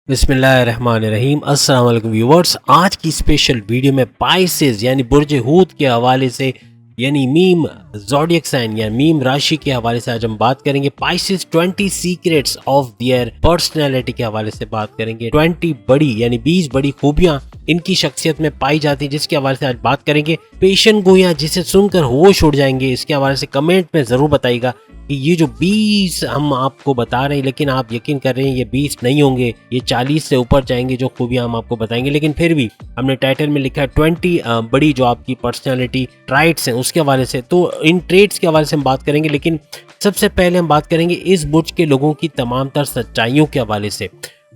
बिस्मिल्लाहिर्रहमानिर्रहीम। अस्सलाम वालेकुम व्यूवर्स। आज की स्पेशल वीडियो में पाइसेस यानी बुर्ज हूत के हवाले से यानी मीम ज़ोडिएक साइन या मीम राशि के हवाले से आज हम बात करेंगे। Pisces 20 secrets of their personality के हवाले से बात करेंगे। 20 बड़ी यानी 20 बड़ी खूबियां इनकी शख्सियत में पाई जाती है, जिसके हवाले से आज बात करेंगे। पेशन गोया जिसे सुनकर होश उड़ जाएंगे, इसके हवाले से कमेंट में जरूर बताइएगा कि ये जो 20 हम आपको बता रहे हैं, लेकिन आप यकीन कर रहे हैं ये 20 नहीं होंगे, ये 40 से ऊपर जाएंगे जो खूबियां हम आपको बताएंगे। लेकिन फिर भी हमने टाइटल में लिखा है 20 बड़ी जो आपकी पर्सनालिटी ट्राइट्स हैं उसके हवाले से। तो इन ट्रेड्स के हवाले से हम बात करेंगे, लेकिन सबसे पहले हम बात करेंगे इस बुर्ज के लोगों की तमाम तर सच्चाइयों के हवाले से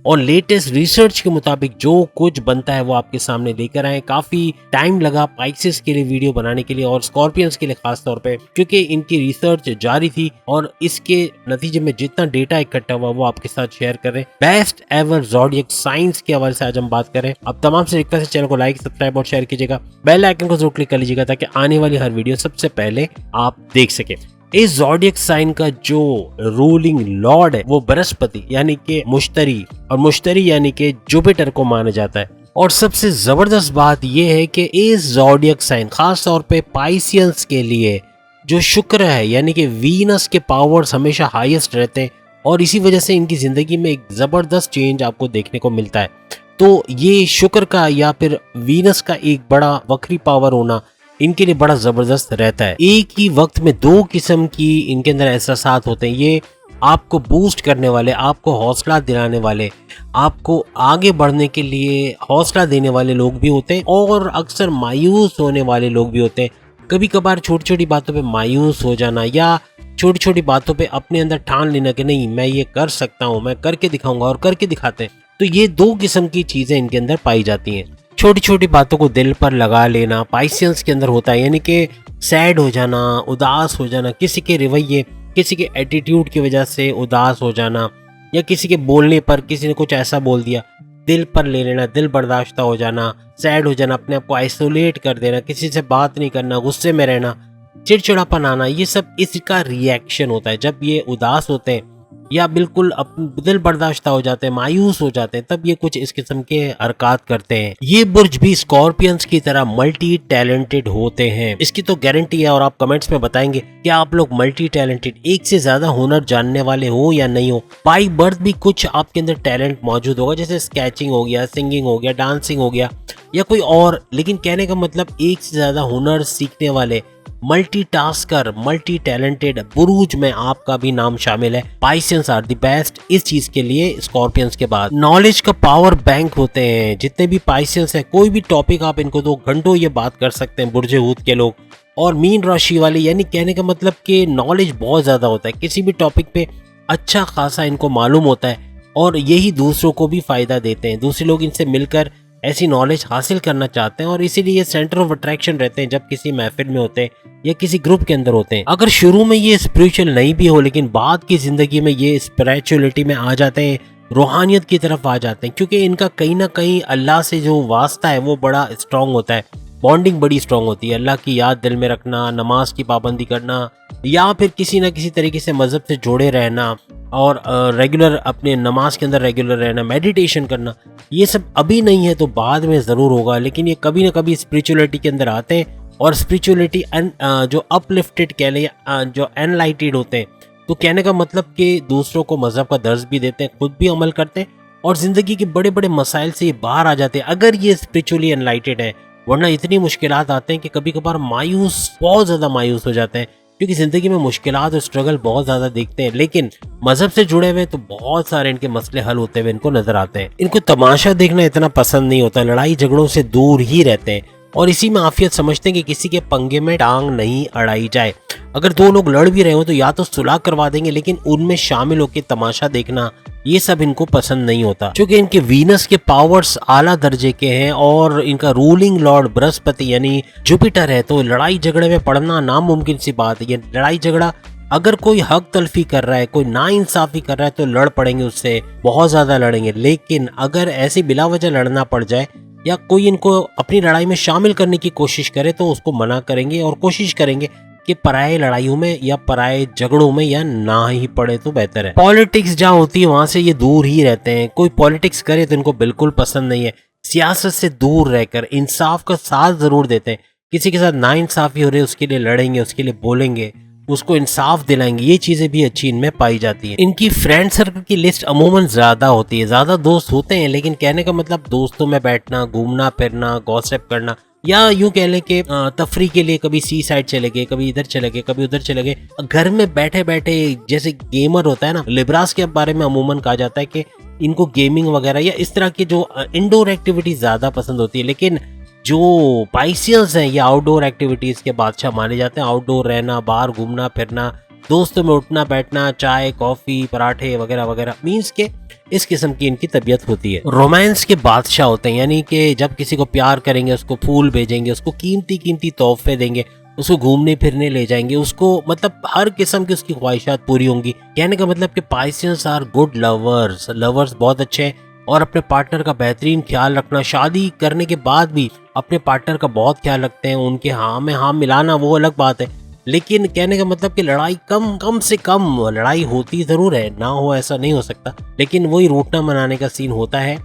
और लेटेस्ट रिसर्च के मुताबिक जो कुछ बनता है वो आपके सामने लेकर आए। काफी टाइम लगा पाइसेस के लिए वीडियो बनाने के लिए और स्कॉर्पियंस के लिए खास तौर पे, क्योंकि इनकी रिसर्च जारी थी और इसके नतीजे में जितना डेटा इकट्ठा हुआ वो आपके साथ शेयर कर रहे हैं। बेस्ट एवर ज़ोडिएक साइंस के हवाले से आज हम बात करें। अब तमाम से रिक्वेस्ट है, चैनल को लाइक सब्सक्राइब और शेयर कीजिएगा, बेल आइकन को जरूर क्लिक कर लीजिएगा ताकि आने वाली हर वीडियो सबसे पहले आप देख सके। इस ज़ोडिएक साइन का जो रूलिंग लॉर्ड है वो बृहस्पति यानी कि मुश्तरी, और मुश्तरी यानी कि जुपिटर को माना जाता है। और सबसे जबरदस्त बात यह है कि इस ज़ोडिएक साइन खास तौर पे पाइसियंस के लिए जो शुक्र है यानी कि वीनस के पावर्स हमेशा हाईएस्ट रहते हैं और इसी वजह से इनकी जिंदगी में एक जबरदस्त चेंज आपको देखने को मिलता है। तो ये शुक्र का या फिर वीनस का एक बड़ा वक्री पावर होना इनके लिए बड़ा जबरदस्त रहता है। एक ही वक्त में दो किस्म की इनके अंदर एहसासात होते हैं। ये आपको बूस्ट करने वाले, आपको हौसला दिलाने वाले, आपको आगे बढ़ने के लिए हौसला देने वाले लोग भी होते हैं और अक्सर मायूस होने वाले लोग भी होते हैं। कभी कभार छोटी छोटी बातों पे मायूस हो जाना या छोटी छोटी बातों पे अपने अंदर ठान लेना कि नहीं मैं ये कर सकता हूँ, मैं करके दिखाऊंगा, और करके दिखाते हैं। तो ये दो किस्म की चीजें इनके अंदर पाई जाती हैं। छोटी छोटी बातों को दिल पर लगा लेना पाइसियंस के अंदर होता है, यानी कि सैड हो जाना, उदास हो जाना, किसी के रवैये, किसी के एटीट्यूड की वजह से उदास हो जाना या किसी के बोलने पर किसी ने कुछ ऐसा बोल दिया दिल पर ले लेना, दिल बर्दाश्त हो जाना, सैड हो जाना, अपने आप को आइसोलेट कर देना, किसी से बात नहीं करना, गुस्से में रहना, चिड़चिड़ापन आना, ये सब इसका रिएक्शन होता है। जब ये उदास होते हैं या बिल्कुल दिल बर्दाश्त हो जाते हैं, मायूस हो जाते हैं, तब ये कुछ इस किस्म के हरकत करते हैं। ये बुर्ज भी स्कॉर्पियंस की तरह मल्टी टैलेंटेड होते हैं, इसकी तो गारंटी है। और आप कमेंट्स में बताएंगे कि आप लोग मल्टी टैलेंटेड, एक से ज्यादा हुनर जानने वाले हो या नहीं हो। बाई बर्थ भी कुछ आपके अंदर टैलेंट मौजूद होगा, जैसे स्केचिंग हो गया, सिंगिंग हो गया, डांसिंग हो गया या कोई और। लेकिन कहने का मतलब एक से ज्यादा हुनर सीखने वाले, मल्टीटास्कर, मल्टी टैलेंटेड बुरूज में आपका भी नाम शामिल है। पाइसियंस आर द बेस्ट इस चीज के लिए स्कॉर्पियंस के बाद। नॉलेज का पावर बैंक होते हैं जितने भी पाइसियंस हैं। कोई भी टॉपिक आप इनको दो, घंटों ये बात कर सकते हैं बुर्ज हूत के लोग। और मीन राशि वाले यानी कहने का मतलब कि नॉलेज बहुत ज्यादा होता है, किसी भी टॉपिक पे अच्छा खासा इनको मालूम होता है और यही दूसरों को भी फायदा देते हैं। दूसरे लोग इनसे मिलकर ऐसी नॉलेज हासिल करना चाहते हैं और इसीलिए ये सेंटर ऑफ अट्रैक्शन रहते हैं जब किसी महफिल में होते हैं या किसी ग्रुप के अंदर होते हैं। अगर शुरू में ये स्पिरिचुअल नहीं भी हो, लेकिन बाद की जिंदगी में ये स्पिरिचुअलिटी में आ जाते हैं, रूहानियत की तरफ आ जाते हैं, क्योंकि इनका कहीं ना कहीं अल्लाह से जो वास्ता है वो बड़ा स्ट्रांग होता है, बॉन्डिंग बड़ी स्ट्रांग होती है। अल्लाह की याद दिल में रखना, नमाज की पाबंदी करना या फिर किसी ना किसी तरीके से मजहब से जुड़े रहना और रेगुलर अपने नमाज के अंदर रेगुलर रहना, मेडिटेशन करना, ये सब अभी नहीं है तो बाद में ज़रूर होगा। लेकिन ये कभी ना कभी स्पिरिचुअलिटी के अंदर आते हैं और स्पिरिचुअलिटी जो अपलिफ्टेड कह लें, जो एनलाइटेड होते हैं, तो कहने का मतलब कि दूसरों को मजहब का दर्ज भी देते हैं, खुद भी अमल करते हैं और ज़िंदगी के बड़े बड़े मसाइल से ये बाहर आ जाते हैं अगर ये स्पिरिचुअली एनलाइटेड है। वरना इतनी मुश्किलात आते हैं कि कभी कभार मायूस, बहुत ज़्यादा मायूस हो जाते हैं, क्योंकि जिंदगी में मुश्किलात और स्ट्रगल बहुत ज्यादा देखते हैं। लेकिन मजहब से जुड़े हुए तो बहुत सारे इनके मसले हल होते हुए इनको नजर आते हैं। इनको तमाशा देखना इतना पसंद नहीं होता, लड़ाई झगड़ों से दूर ही रहते हैं और इसी में आफियत समझते हैं कि किसी के पंगे में टांग नहीं अड़ाई जाए। अगर दो लोग लड़ भी रहे हो तो या तो सुलह करवा देंगे, लेकिन उनमें शामिल होकर तमाशा देखना ये सब इनको पसंद नहीं होता। क्योंकि इनके वीनस के पावर्स आला दर्जे के हैं और इनका रूलिंग लॉर्ड बृहस्पति यानी जुपिटर है, तो लड़ाई झगड़े में पड़ना नामुमकिन सी बात है। ये लड़ाई झगड़ा, अगर कोई हक तलफी कर रहा है, कोई नाइंसाफी कर रहा है तो लड़ पड़ेंगे, उससे बहुत ज्यादा लड़ेंगे। लेकिन अगर ऐसी बिला वजह लड़ना पड़ जाए या कोई इनको अपनी लड़ाई में शामिल करने की कोशिश करे तो उसको मना करेंगे और कोशिश करेंगे कि पराये लड़ाइयों में या पराये झगड़ों में या ना ही पड़े तो बेहतर है। पॉलिटिक्स जहाँ होती है वहां से ये दूर ही रहते हैं। कोई पॉलिटिक्स करे तो इनको बिल्कुल पसंद नहीं है। सियासत से दूर रहकर इंसाफ का साथ जरूर देते हैं। किसी के साथ नाइंसाफी हो रही है उसके लिए लड़ेंगे, उसके लिए बोलेंगे, उसको इंसाफ दिलाएंगे। ये चीजें भी अच्छी इनमें पाई जाती हैं। इनकी फ्रेंड सर्कल की लिस्ट अमूमन ज्यादा होती है। ज्यादा दोस्त होते हैं लेकिन कहने का मतलब दोस्तों में बैठना, घूमना फिरना, गॉसिप करना, या यूं कह लें कि तफरी के लिए कभी सी साइड चले गए, कभी इधर चले गए, कभी उधर चले गए। घर में बैठे बैठे जैसे गेमर होता है ना, लिब्रास के बारे में अमूमन कहा जाता है कि इनको गेमिंग वगैरह या इस तरह की जो इंडोर एक्टिविटीज ज्यादा पसंद होती है। लेकिन जो पाइसियंस हैं ये आउटडोर एक्टिविटीज के बादशाह माने जाते हैं। आउटडोर रहना, बाहर घूमना फिरना, दोस्तों में उठना बैठना, चाय कॉफी पराठे वगैरह वगैरह, मीन्स के इस किस्म की इनकी तबीयत होती है। रोमांस के बादशाह होते हैं, यानी कि जब किसी को प्यार करेंगे उसको फूल भेजेंगे, उसको कीमती कीमती तोहफे देंगे, उसको घूमने फिरने ले जाएंगे, उसको मतलब हर किस्म की उसकी ख्वाहिशात पूरी होंगी। कहने का मतलब कि Pisceans are good lovers. Lovers बहुत अच्छे हैं और अपने पार्टनर का बेहतरीन ख्याल रखना, शादी करने के बाद भी अपने पार्टनर का बहुत ख्याल रखते हैं। उनके हाँ में हाँ मिलाना वो अलग बात है, लेकिन कहने का मतलब कि लड़ाई कम से कम लड़ाई होती जरूर है, ना हो ऐसा नहीं हो सकता, लेकिन वही रूठना मनाने का सीन होता है।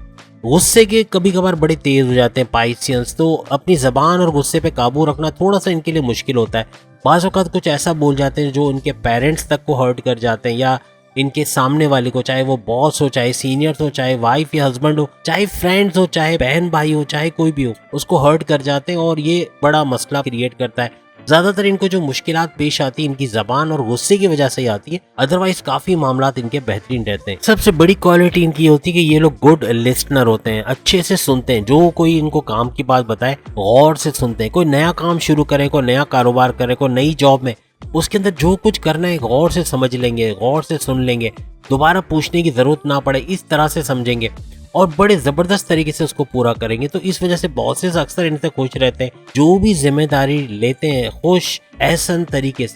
गुस्से के कभी कभार बड़े तेज हो जाते हैं पाइसियंस, तो अपनी जबान और गुस्से पे काबू रखना थोड़ा सा इनके लिए मुश्किल होता है। बाज़ औक़ात कुछ ऐसा बोल जाते हैं जो इनके पेरेंट्स तक को हर्ट कर जाते हैं, या इनके सामने वाले को, चाहे वो बॉस हो, चाहे सीनियर्स हो, चाहे वाइफ या हस्बैंड हो, चाहे फ्रेंड्स हो, चाहे बहन भाई हो, चाहे कोई भी हो, उसको हर्ट कर जाते हैं और ये बड़ा मसला क्रिएट करता है। ज्यादातर इनको जो मुश्किलात पेश आती है इनकी जबान और गुस्से की वजह से ही आती है, अदरवाइज काफी मामलात इनके बेहतरीन रहते हैं। सबसे बड़ी क्वालिटी इनकी होती है कि ये लोग गुड लिस्टनर होते हैं, अच्छे से सुनते हैं। जो कोई इनको काम की बात बताए गौर से सुनते हैं। कोई नया काम शुरू करे, कोई नया कारोबार करे, कोई नई जॉब में, उसके अंदर जो कुछ करना है गौर से समझ लेंगे, गौर से सुन लेंगे, दोबारा पूछने की जरूरत ना पड़े, इस तरह से समझेंगे और बड़े जबरदस्त तरीके से उसको पूरा करेंगे। तो इस वजह से बॉसेस अक्सर इनसे खुश रहते हैं। जो भी जिम्मेदारी लेते हैं खुश ऐसन तरीके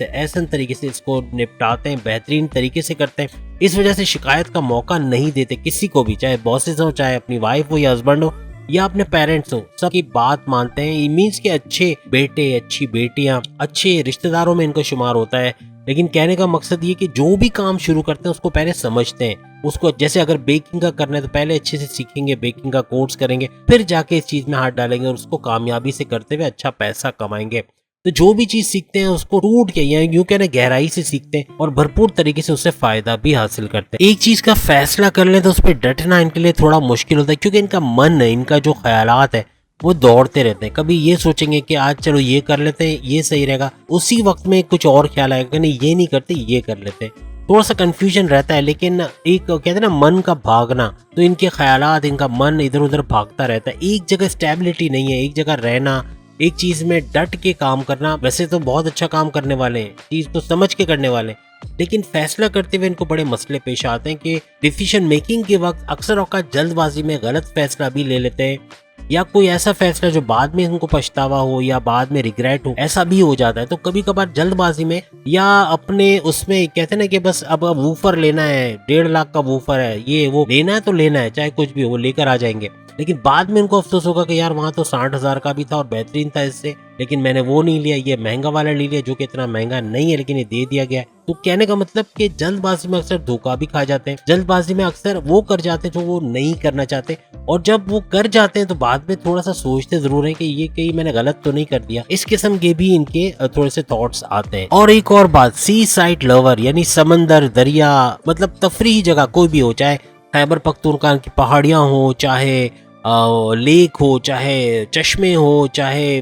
से इसको निपटाते हैं, बेहतरीन तरीके से करते हैं। इस वजह से शिकायत का मौका नहीं देते किसी को भी, चाहे बॉसेस हो, चाहे अपनी वाइफ हो या हस्बैंड हो या अपने पेरेंट्स हो, सबकी बात मानते हैं। मीन्स के अच्छे बेटे, अच्छी बेटियां, अच्छे रिश्तेदारों में इनको शुमार होता है। लेकिन कहने का मकसद ये कि जो भी काम शुरू करते हैं उसको पहले समझते हैं। उसको जैसे अगर बेकिंग का करना है तो पहले अच्छे से सीखेंगे, बेकिंग का कोर्स करेंगे, फिर जाके इस चीज में हाथ डालेंगे और उसको कामयाबी से करते हुए अच्छा पैसा कमाएंगे। तो जो भी चीज सीखते हैं उसको टूट के या यूं कहना गहराई से सीखते हैं और भरपूर तरीके से उससे फायदा भी हासिल करते हैं। एक चीज का फैसला कर ले तो उस पर डटना इनके लिए थोड़ा मुश्किल होता है, क्योंकि इनका मन है, इनका जो ख्यालात है वो दौड़ते रहते हैं। कभी ये सोचेंगे कि आज चलो ये कर लेते हैं, ये सही रहेगा, उसी वक्त में कुछ और ख्याल आएगा कि नहीं ये नहीं करते, ये कर लेते हैं। थोड़ा सा कंफ्यूजन रहता है, लेकिन एक कहते हैं ना मन का भागना, तो इनके ख्यालात, इनका मन इधर उधर भागता रहता है। एक जगह स्टेबिलिटी नहीं है, एक जगह रहना, एक चीज में डट के काम करना। वैसे तो बहुत अच्छा काम करने वाले हैं, चीज को समझ के करने वाले, लेकिन फैसला करते हुए इनको बड़े मसले पेश आते हैं कि डिसीजन मेकिंग के वक्त अक्सर औकात जल्दबाजी में गलत फैसला भी ले लेते हैं, या कोई ऐसा फैसला जो बाद में उनको पछतावा हो या बाद में रिग्रेट हो, ऐसा भी हो जाता है। तो कभी कभार जल्दबाजी में या अपने उसमें कहते हैं ना कि बस अब वूफर लेना है, 1.5 लाख का वूफर है, ये वो लेना है तो लेना है, चाहे कुछ भी हो, वो लेकर आ जाएंगे। लेकिन बाद में उनको अफसोस होगा कि यार वहां तो 60,000 का भी था और बेहतरीन था इससे, लेकिन मैंने वो नहीं लिया, ये महंगा वाला ले लिया जो कि इतना महंगा नहीं है लेकिन ये दे दिया गया है। तो कहने का मतलब कि जल्दबाजी में अक्सर धोखा भी खा जाते हैं, जल्दबाजी में अक्सर वो कर जाते हैं जो वो नहीं करना चाहते, और जब वो कर जाते हैं तो बाद में थोड़ा सा सोचते जरूर है कि ये कहीं मैंने गलत तो नहीं कर दिया। इस किस्म के भी इनके थोड़े से थॉट्स आते हैं। और एक और बात, सी साइड लवर यानी समंदर, दरिया, मतलब तफरीही जगह कोई भी हो, चाहे खैबर पख्तूनख्वा की पहाड़ियां हो, चाहे लेक हो, चाहे चश्मे हो, चाहे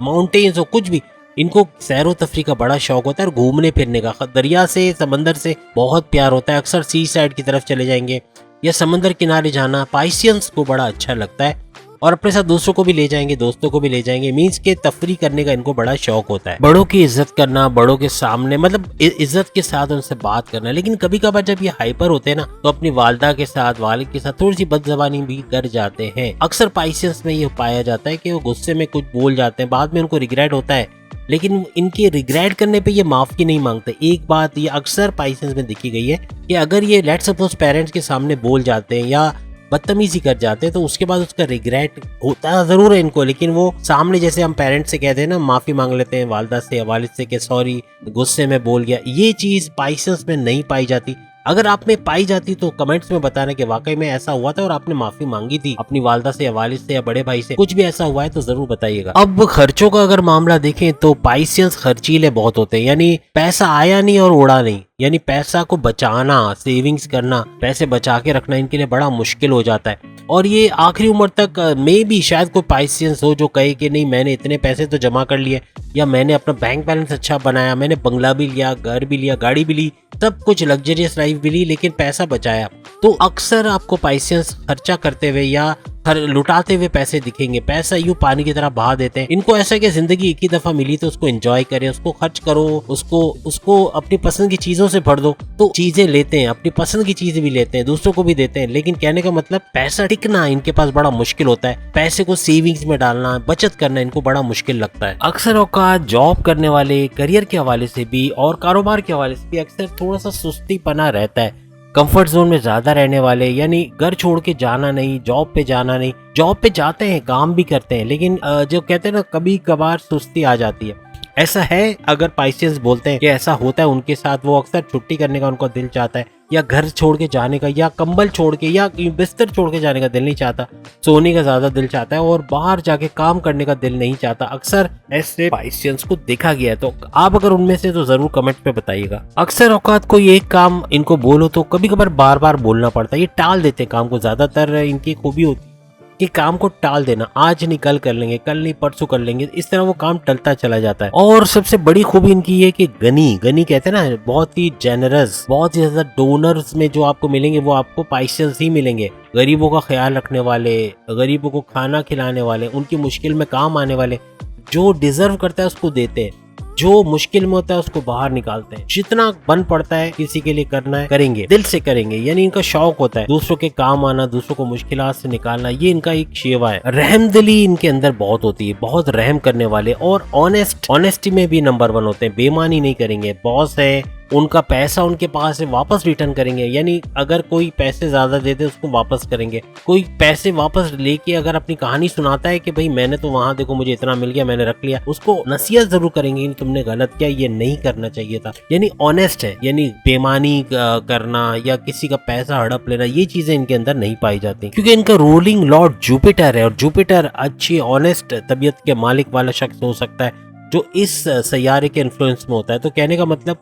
माउंटेन्स हो, कुछ भी, इनको सैरो तफरी का बड़ा शौक होता है और घूमने फिरने का। दरिया से, समंदर से बहुत प्यार होता है। अक्सर सी साइड की तरफ चले जाएंगे या समंदर किनारे जाना पाइसियंस को बड़ा अच्छा लगता है, और अपने साथ दूसरों को भी ले जाएंगे, दोस्तों को भी ले जाएंगे। मीन्स के तफरी करने का इनको बड़ा शौक होता है। बड़ों की इज्जत करना, बड़ों के सामने मतलब इज्जत के साथ उनसे बात करना। लेकिन कभी कभार जब ये हाइपर होते हैं ना तो अपनी वालदा के साथ, वालिद के साथ थोड़ी सी बदजबानी भी कर जाते हैं। अक्सर पाइसियंस में ये पाया जाता है कि वो गुस्से में कुछ बोल जाते हैं, बाद में उनको रिग्रेट होता है, लेकिन इनके रिग्रेट करने पे ये माफी नहीं मांगते। एक बात ये अक्सर पाइसियंस में देखी गई है कि अगर ये लेट्स सपोज पेरेंट्स के सामने बोल जाते हैं या बदतमीजी कर जाते हैं तो उसके बाद उसका रिग्रेट होता जरूर है इनको, लेकिन वो सामने जैसे हम पेरेंट्स से कहते हैं ना, माफी मांग लेते हैं वालिदा से या वालिद से कि सॉरी गुस्से में बोल गया, ये चीज पाइसेंस में नहीं पाई जाती। अगर आप में पाई जाती तो कमेंट्स में बताना कि वाकई में ऐसा हुआ था और आपने माफी मांगी थी अपनी वालिदा से या वालिद से या बड़े भाई से, कुछ भी ऐसा हुआ है तो जरूर बताइएगा। अब खर्चों का अगर मामला देखें तो पाइसियंस खर्चीले बहुत होते हैं, यानी पैसा आया नहीं और उड़ा नहीं, यानी पैसा को बचाना, सेविंग्स करना, पैसे बचा के रखना इनके लिए बड़ा मुश्किल हो जाता है। और ये आखिरी उम्र तक में भी शायद कोई पाइसियंस हो जो कहे कि नहीं मैंने इतने पैसे तो जमा कर लिए, या मैंने अपना बैंक बैलेंस अच्छा बनाया, मैंने बंगला भी लिया, घर भी लिया, गाड़ी भी ली, सब कुछ लग्जरियस लाइफ भी ली, लेकिन पैसा बचाया। तो अक्सर आपको पाइसियंस खर्चा करते हुए या लुटाते हुए पैसे दिखेंगे, पैसा यूं पानी की तरह बहा देते हैं। इनको ऐसा कि जिंदगी एक ही दफा मिली तो उसको एंजॉय करें, उसको खर्च करो, उसको अपनी पसंद की चीजों से भर दो। तो चीजें लेते हैं, अपनी पसंद की चीजें भी लेते हैं, दूसरों को भी देते हैं, लेकिन कहने का मतलब पैसा टिकना इनके पास बड़ा मुश्किल होता है। पैसे को सेविंग्स में डालना, बचत करना इनको बड़ा मुश्किल लगता है। अक्सर औकात जॉब करने वाले, करियर के हवाले से भी और कारोबार के हवाले से भी अक्सर थोड़ा सा सुस्तीपना रहता है। कंफर्ट जोन में ज्यादा रहने वाले, यानी घर छोड़ के जाना नहीं, जॉब पे जाना नहीं, जॉब पे जाते हैं, काम भी करते हैं, लेकिन जो कहते हैं ना कभी कभार सुस्ती आ जाती है। ऐसा है, अगर पाइसेस बोलते हैं कि ऐसा होता है उनके साथ, वो अक्सर छुट्टी करने का उनको दिल चाहता है, या घर छोड़ के जाने का, या कंबल छोड़ के या बिस्तर छोड़ के जाने का दिल नहीं चाहता, सोने का ज्यादा दिल चाहता है और बाहर जाके काम करने का दिल नहीं चाहता। अक्सर ऐसे पाइसियंस को देखा गया है, तो आप अगर उनमें से तो जरूर कमेंट पे बताइएगा। अक्सर औकात कोई एक काम इनको बोलो तो कभी कभार बार बार बोलना पड़ता है, ये टाल देते हैं काम को, ज्यादातर इनकी खूबी होती है कि काम को टाल देना, आज नहीं कल कर लेंगे, कल नहीं परसों कर लेंगे, इस तरह वो काम टलता चला जाता है। और सबसे बड़ी खूबी इनकी ये कि गनी कहते हैं ना, बहुत ही जेनरस, बहुत ही ज्यादा डोनर्स में जो आपको मिलेंगे वो आपको पाइसेंस ही मिलेंगे। गरीबों का ख्याल रखने वाले, गरीबों को खाना खिलाने वाले, उनकी मुश्किल में काम आने वाले, जो डिजर्व करता है उसको देते हैं, जो मुश्किल में होता है उसको बाहर निकालते हैं। जितना बन पड़ता है किसी के लिए करना है, करेंगे, दिल से करेंगे, यानी इनका शौक होता है दूसरों के काम आना, दूसरों को मुश्किलात से निकालना, ये इनका एक शेवा है। रहमदिली इनके अंदर बहुत होती है, बहुत रहम करने वाले, और ऑनेस्टी में भी नंबर 1 होते हैं, बेईमानी नहीं करेंगे। बॉस है, उनका पैसा उनके पास है, वापस रिटर्न करेंगे, यानी अगर कोई पैसे ज्यादा दे दे उसको वापस करेंगे। कोई पैसे वापस लेके अगर अपनी कहानी सुनाता है कि भाई मैंने तो वहां देखो मुझे इतना मिल गया, मैंने रख लिया, उसको नसीहत जरूर करेंगे, तुमने गलत किया, ये नहीं करना चाहिए था। यानी ऑनेस्ट है, यानी बेईमानी करना या किसी का पैसा हड़प लेना, ये चीजें इनके अंदर नहीं पाई जाती, क्योंकि इनका रूलिंग लॉर्ड जुपिटर है, और जुपिटर अच्छी ऑनेस्ट तबीयत के मालिक वाला शख्स हो सकता है जो इस सैयारे के इन्फ्लुएंस में होता है। तो कहने का मतलब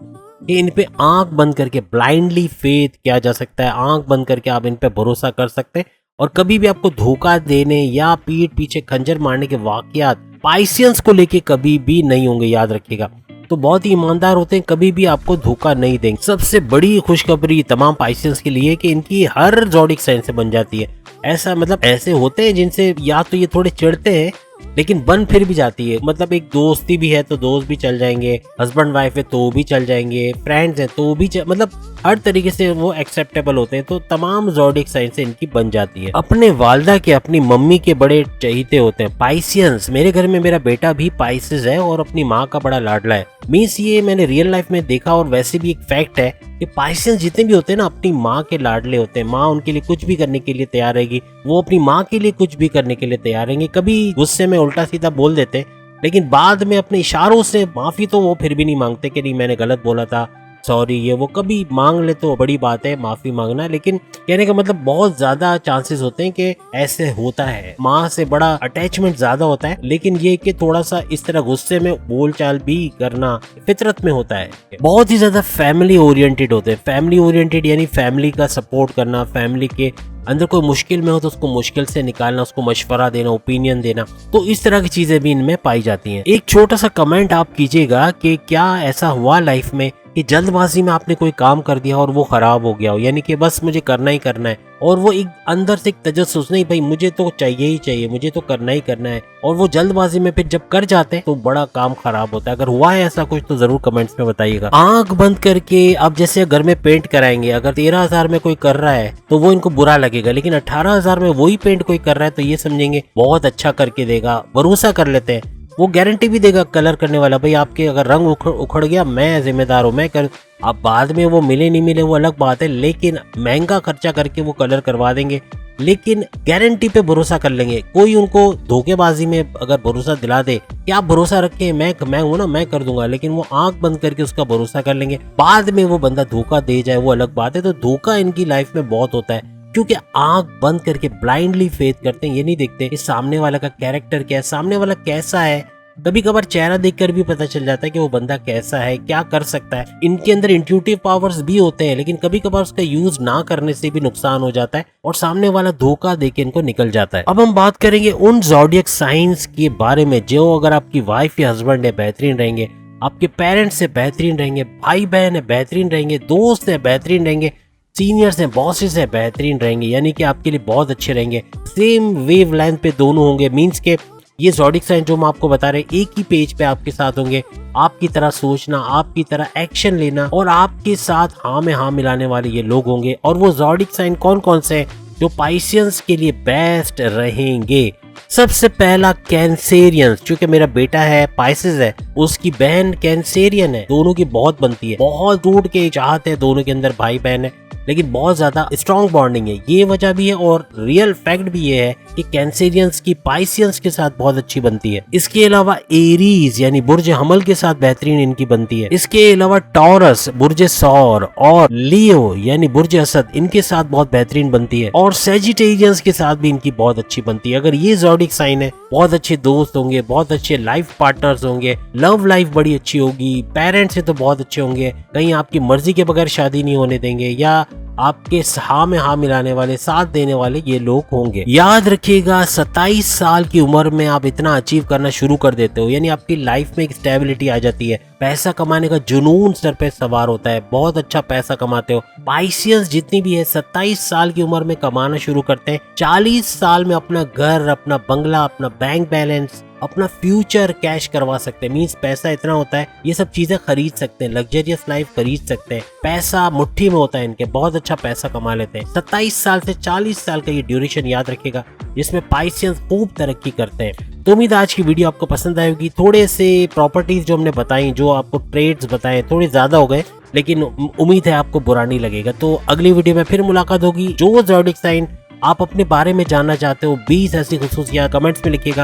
कि इन पे आंख बंद करके ब्लाइंडली फेथ किया जा सकता है, आंख बंद करके आप इन पे भरोसा कर सकते हैं, और कभी भी आपको धोखा देने या पीठ पीछे खंजर मारने के वाकयात पाइसियंस को लेके कभी भी नहीं होंगे, याद रखिएगा। तो बहुत ही ईमानदार होते हैं, कभी भी आपको धोखा नहीं देंगे। सबसे बड़ी खुशखबरी तमाम पाइसियंस के लिए कि इनकी हर ज़ोडिक साइन से बन जाती है। ऐसा मतलब ऐसे होते हैं जिनसे या तो ये थोड़े चिढ़ते हैं लेकिन बन फिर भी जाती है, मतलब एक दोस्ती भी है तो दोस्त भी चल जाएंगे, हस्बैंड वाइफ है तो भी चल जाएंगे, फ्रेंड्स है तो भी मतलब हर तरीके से वो एक्सेप्टेबल होते हैं। तो तमाम ज़ोडिक साइन से इनकी बन जाती है। अपने वालदा के, अपनी मम्मी के बड़े चहीते होते हैं पाइसियंस। मेरे घर में मेरा बेटा भी पाइसिस है और अपनी माँ का बड़ा लाडला है। मीन्स ये मैंने रियल लाइफ में देखा, और वैसे भी एक फैक्ट है कि पाइसियंस जितने भी होते हैं ना अपनी माँ के लाडले होते हैं। माँ उनके लिए कुछ भी करने के लिए तैयार रहेगी, वो अपनी माँ के लिए कुछ भी करने के लिए तैयार रहेंगे। कभी गुस्से में उल्टा सीधा बोल देते, लेकिन बाद में अपने इशारों से माफी तो वो फिर भी नहीं मांगते कि नहीं मैंने गलत बोला था, सॉरी, ये वो कभी मांग ले तो बड़ी बात है माफी मांगना। लेकिन कहने का मतलब बहुत ज्यादा चांसेस होते हैं कि ऐसे होता है, माँ से बड़ा अटैचमेंट ज्यादा होता है, लेकिन ये कि थोड़ा सा इस तरह गुस्से में बोलचाल भी करना फितरत में होता है। बहुत ही ज्यादा फैमिली ओरिएंटेड होते हैं। फैमिली ओरिएंटेड यानी फैमिली का सपोर्ट करना, फैमिली के अंदर कोई मुश्किल में हो तो उसको मुश्किल से निकालना, उसको मशवरा देना, ओपिनियन देना, तो इस तरह की चीजें भी इनमें पाई जाती हैं। एक छोटा सा कमेंट आप कीजिएगा कि क्या ऐसा हुआ लाइफ में कि जल्दबाजी में आपने कोई काम कर दिया और वो खराब हो गया हो, यानी कि बस मुझे करना ही करना है, और वो एक अंदर से एक तजस्सुस, नहीं भाई मुझे तो चाहिए ही चाहिए, मुझे तो करना ही करना है, और वो जल्दबाजी में फिर जब कर जाते हैं तो बड़ा काम खराब होता है। अगर हुआ है ऐसा कुछ तो जरूर कमेंट्स में बताइएगा। आंख बंद करके अब जैसे घर में पेंट कराएंगे, अगर 13,000 में कोई कर रहा है तो वो इनको बुरा लगेगा, लेकिन 18,000 में वही पेंट कोई कर रहा है तो ये समझेंगे बहुत अच्छा करके देगा, भरोसा कर लेते हैं। वो गारंटी भी देगा कलर करने वाला, भाई आपके अगर रंग उखड़ गया मैं जिम्मेदार हूँ, मैं कर। अब बाद में वो मिले नहीं मिले वो अलग बात है, लेकिन महंगा खर्चा करके वो कलर करवा देंगे लेकिन गारंटी पे भरोसा कर लेंगे। कोई उनको धोखेबाजी में अगर भरोसा दिला दे कि आप भरोसा रखें, मैं हूं ना, मैं कर दूंगा, लेकिन वो आंख बंद करके उसका भरोसा कर लेंगे, बाद में वो बंदा धोखा दे जाए वो अलग बात है। तो धोखा इनकी लाइफ में बहुत होता है, क्योंकि आंख बंद करके ब्लाइंडली फेथ करते हैं। ये नहीं देखते कि सामने वाला का कैरेक्टर क्या है, सामने वाला कैसा है। कभी कभार चेहरा देखकर भी पता चल जाता है कि वो बंदा कैसा है, क्या कर सकता है। इनके अंदर इंट्यूटिव पावर्स भी होते हैं, लेकिन कभी कभार उसका यूज ना करने से भी नुकसान हो जाता है और सामने वाला धोखा देके इनको निकल जाता है। अब हम बात करेंगे उन ज़ोडिएक साइंस के बारे में जो अगर आपकी वाइफ या हस्बैंड है बेहतरीन रहेंगे, आपके पेरेंट्स से बेहतरीन रहेंगे, भाई बहन है बेहतरीन रहेंगे, दोस्त है बेहतरीन रहेंगे, सीनियर्स हैं, बॉसेस है बेहतरीन रहेंगे, यानी कि आपके लिए बहुत अच्छे रहेंगे। सेम वेव लेंथ पे दोनों होंगे, मीन्स के ये ज़ोडिएक साइन जो हम आपको बता रहे हैं एक ही पेज पे आपके साथ होंगे। आपकी तरह सोचना, आपकी तरह एक्शन लेना और आपके साथ हाँ में हाँ मिलाने वाले ये लोग होंगे। और वो ज़ोडिएक साइन कौन कौन से हैं जो पाइसियंस के लिए बेस्ट रहेंगे? सबसे पहला कैंसेरियंस, क्योंकि मेरा बेटा है पाइसेस है, उसकी बहन कैंसेरियन है, दोनों की बहुत बनती है, बहुत दूर के चाहते हैं दोनों के अंदर, भाई बहन है, लेकिन बहुत ज्यादा स्ट्रॉन्ग बॉन्डिंग है। ये वजह भी है और रियल फैक्ट भी ये है कि कैंसेरियंस की पाइसियंस के साथ बहुत अच्छी बनती है। इसके अलावा एरीज यानी बुर्ज हमल के साथ बेहतरीन इनकी बनती है। इसके अलावा टॉरस, बुर्ज सौर और लियो यानी बुर्ज असद, इनके साथ बहुत बेहतरीन बनती है। और सेजिटेरियंस के साथ भी इनकी बहुत अच्छी बनती है। अगर ये ज़ोडिएक साइन है, बहुत अच्छे दोस्त होंगे, बहुत अच्छे लाइफ पार्टनर्स होंगे, लव लाइफ बड़ी अच्छी होगी, पेरेंट्स से तो बहुत अच्छे होंगे, कहीं आपकी मर्जी के बगैर शादी नहीं होने देंगे, या आपके हाँ में हाँ मिलाने वाले, साथ देने वाले ये लोग होंगे। याद रखिएगा 27 साल की उम्र में आप इतना अचीव करना शुरू कर देते हो, यानी आपकी लाइफ में एक स्टेबिलिटी आ जाती है, पैसा कमाने का जुनून सर पे सवार होता है, बहुत अच्छा पैसा कमाते हो। पाइसियंस जितनी भी है 27 साल की उम्र में कमाना शुरू करते हैं, 40 साल में अपना घर, अपना बंगला, अपना बैंक बैलेंस, अपना फ्यूचर कैश करवा सकते हैं। मींस पैसा इतना होता है ये सब चीजें खरीद सकते हैं, लग्जरियस लाइफ खरीद सकते हैं, पैसा मुट्ठी में होता है इनके, बहुत अच्छा पैसा कमा लेते हैं। 27 साल से 40 साल का ये ड्यूरेशन याद रखेगा जिसमें पाइसियंस खूब तरक्की करते हैं। तो उम्मीद आज की वीडियो आपको पसंद आएगी। थोड़े से प्रॉपर्टीज जो हमने बताई, जो आपको ट्रेड्स बताए, थोड़े ज्यादा हो गए, लेकिन उम्मीद है आपको बुरा नहीं लगेगा। तो अगली वीडियो में फिर मुलाकात होगी। जो ज़ोडिएक साइन आप अपने बारे में जानना चाहते हो, 20 ऐसी खुसूसियात कमेंट्स में लिखिएगा।